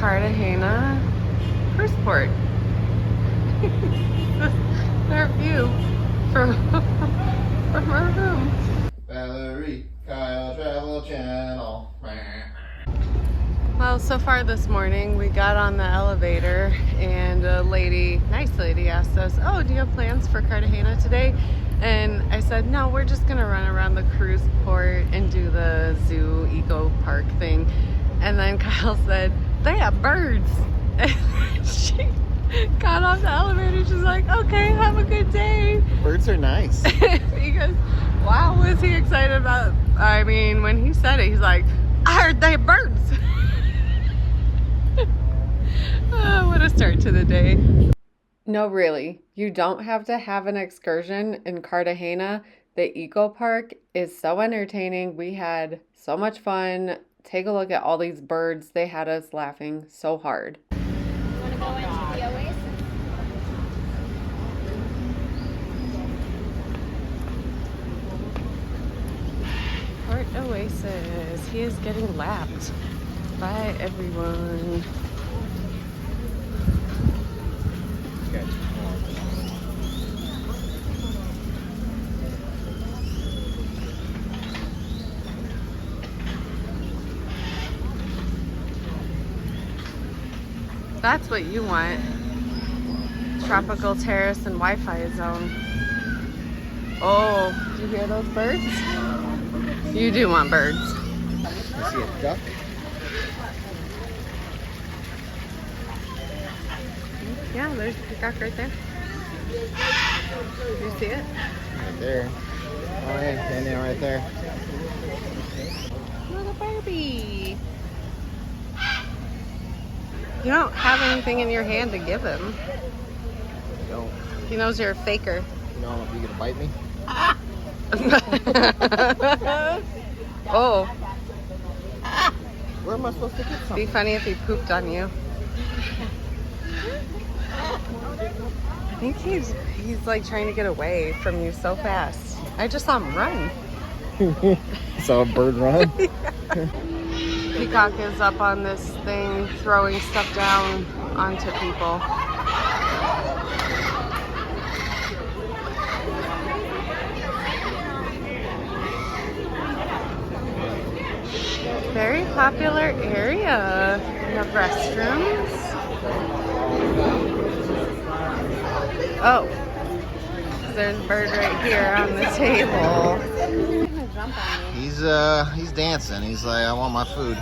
Cartagena first port. Our view from our room. Valerie, Kyle Travel Channel. Well, so far this morning we got on the elevator and a nice lady asked us, oh, do you have plans for Cartagena today? And I said, no, we're just gonna run around the cruise port and do the zoo eco park thing. And then Kyle said, they have birds. And she got off the elevator. She's like, okay, have a good day. Birds are nice. He goes, wow, was he excited about, I mean, when he said it, he's like, I heard they have birds. Oh, what a start to the day. No, really, you don't have to have an excursion in Cartagena. The eco park is so entertaining. We had so much fun. Take a look at all these birds. They had us laughing so hard. You want to go into the oasis? Port Oasis. He is getting lapped by everyone. That's what you want. Tropical terrace and Wi-Fi zone. Oh, do you hear those birds? You do want birds. I see a duck. Yeah, there's a peacock right there. Do you see it? Right there. Oh yeah, standing right there. Little Barbie. You don't have anything in your hand to give him. Don't. He knows you're a faker. You know, you gonna bite me? Oh. Where am I supposed to get It'd something? be funny if he pooped on you. I think he's like trying to get away from you so fast. I just saw him run. Saw a bird run. Peacock is up on this thing throwing stuff down onto people. Very popular area. You have restrooms. Oh, there's a bird right here on the table. He's dancing. He's like, I want my food.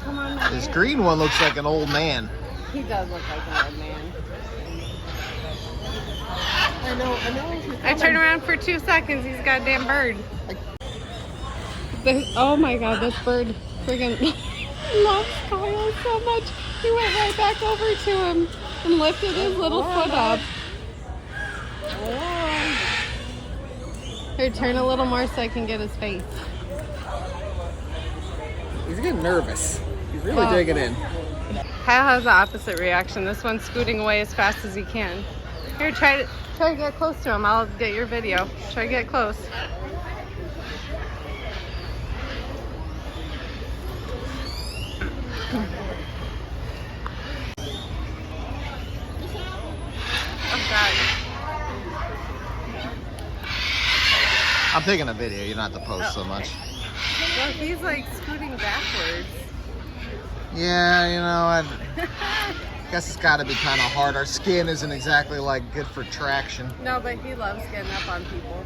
Come on, This green one looks like an old man. he does look like an old man. I know. I turn around for 2 seconds, he's a goddamn bird. Oh my god, this bird friggin' loves Kyle so much. He went right back over to him and lifted his little foot up. Here, turn a little more so I can get his face. He's getting nervous. He's really digging in. Kyle has the opposite reaction. This one's scooting away as fast as he can. Here, try to get close to him. I'll get your video. Try to get close. Oh god. I'm taking a video. You don't have to post so much. Well, he's like scooting backwards. Yeah, you know, I guess it's got to be kind of hard. Our skin isn't exactly like good for traction. No, but he loves getting up on people.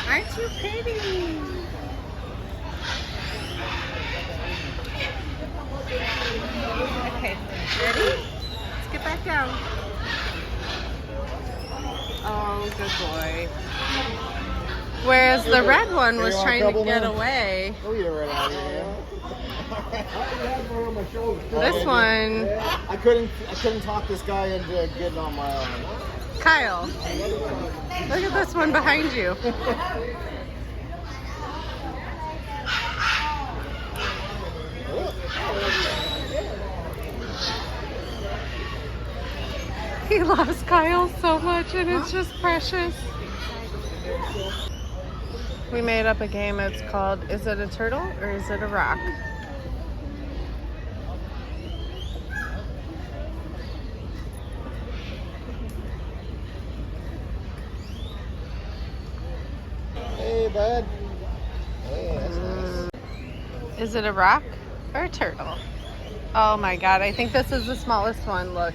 Aren't you pretty? Okay, ready? Let's get back down. Oh, good boy. Whereas the red one was trying to get away. Go eat it right out of here. This one, I couldn't talk this guy into getting on my arm. Kyle, look at this one behind you. He loves Kyle so much and it's just precious. We made up a game. It's called, is it a turtle or is it a rock? Hey, bud. Hey, that's nice. Is it a rock or a turtle? Oh my god, I think this is the smallest one. Look.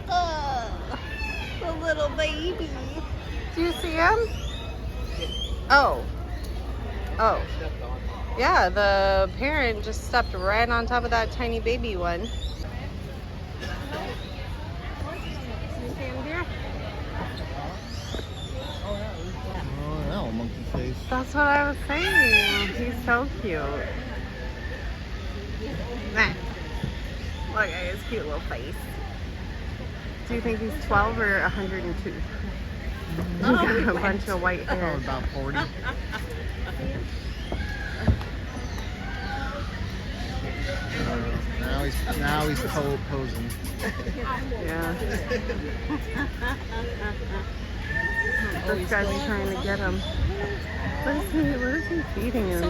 Oh, the little baby. Do you see him? Oh. Oh. Yeah, the parent just stepped right on top of that tiny baby one. Oh, yeah, monkey face. That's what I was saying. He's so cute. Nah. Look at his cute little face. Do you think he's 12 or 102? He's got a bunch of white hair. Oh, about 40. Now he's posing. Yeah. This guy's trying to get him. What is he feeding him?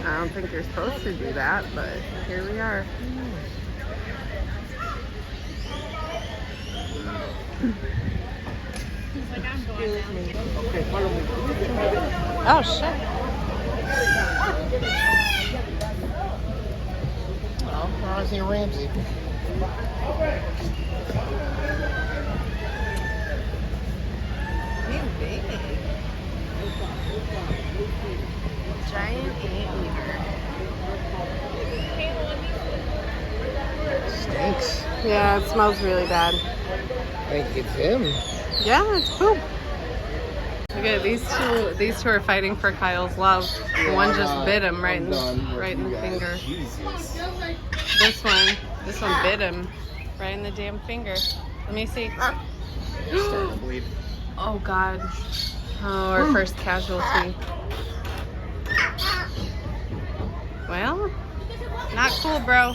I don't think you're supposed to do that, but here we are. Oh shit. Oh, I see Ramsey. Giant anteater. Stinks. Yeah, it smells really bad. I think it's him. Yeah, it's poop. Look at these two are fighting for Kyle's love. One just bit him right in the finger. Jesus. This one bit him right in the damn finger. Let me see. It's starting to bleed. Oh god. Oh, our first casualty. Well, not cool, bro.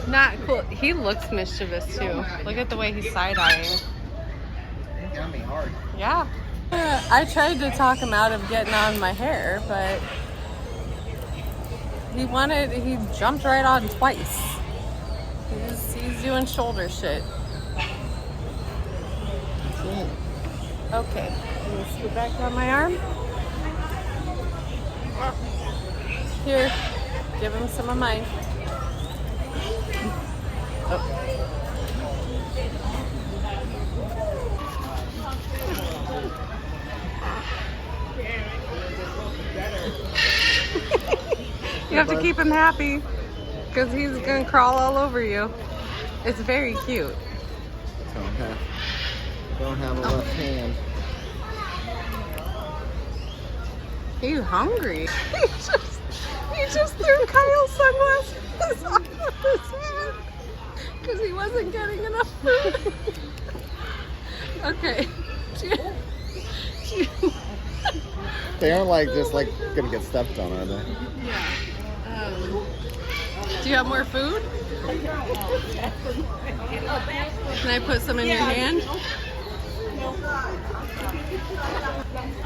Not cool. He looks mischievous too. Look at the way he's side-eyeing. It got me hard. Yeah. I tried to talk him out of getting on my hair, but he jumped right on twice. He's doing shoulder shit. That's it. Okay, let me scoot back on my arm. Here, give him some of mine. Oh. You have to keep him happy because he's gonna crawl all over you. It's very cute. Don't have a left hand. He's hungry. He just threw Kyle's sunglasses off of his head because he wasn't getting enough food. Okay. They aren't like just like gonna get stepped on, are they? Yeah. Do you have more food? Can I put some in your hand?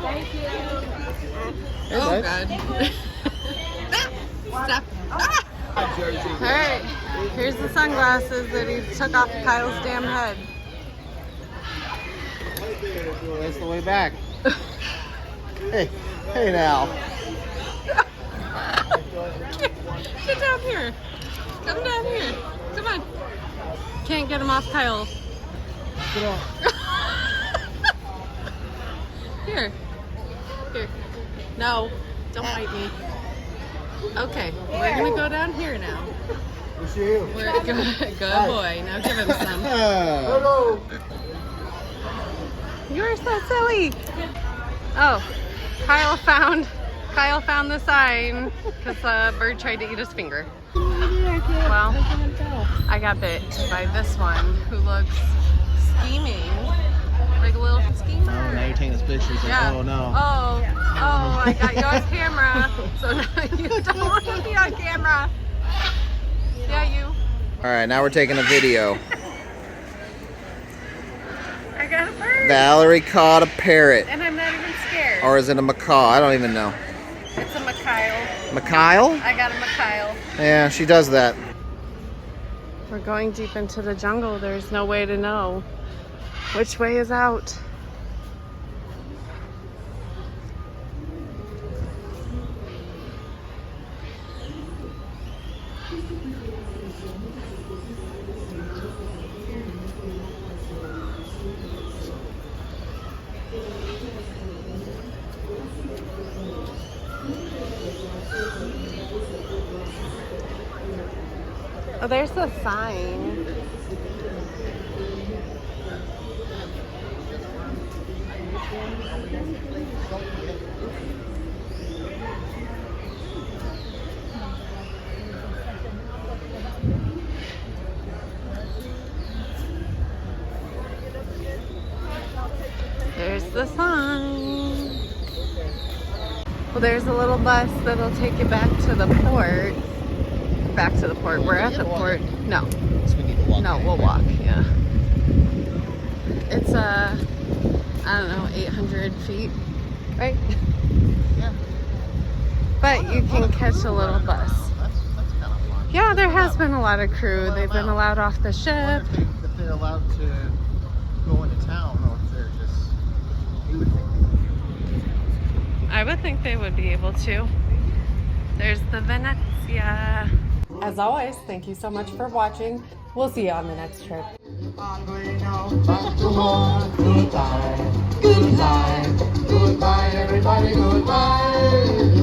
Thank you. Hey, Oh bud. god. Stop. Alright, here's the sunglasses that he took off Kyle's damn head. That's the way back. Hey now. Get down here. Come down here. Come on. Can't get him off Kyle. Get off. Here. No, don't bite me. Okay, we're gonna go down here now. It's you. Good boy. Now give him some. Hello. You're so silly. Oh, Kyle found the sign because a bird tried to eat his finger. Well, I got bit by this one who looks scheming, like a little schemer. Oh, now you're taking this picture. Like, Yeah. oh no. Oh, I got you on camera, so now you don't want to be on camera. Yeah, you. All right, now we're taking a video. I got a bird. Valerie caught a parrot. And I'm not even scared. Or is it a macaw? I don't even know. It's a Mikhail. Mikhail? I got a Mikhail. Yeah, she does that. We're going deep into the jungle. There's no way to know which way is out. Oh, there's the sign. There's the sign. Well, there's a little bus that'll take you back to the port. Back to the port. We're at the port. No. So we need to walk. No, we'll walk. Yeah. It's I don't know, 800 feet, right? Yeah. But you can catch a little bus. That's kind of fun. Yeah, there has been a lot of crew. They've been allowed off the ship. If they're allowed to go into town, or if they're just. I would think they would be able to. There's the Venezia. As always, thank you so much for watching. We'll see you on the next trip. I'm going out back to home. Goodbye, goodbye, goodbye, everybody, goodbye.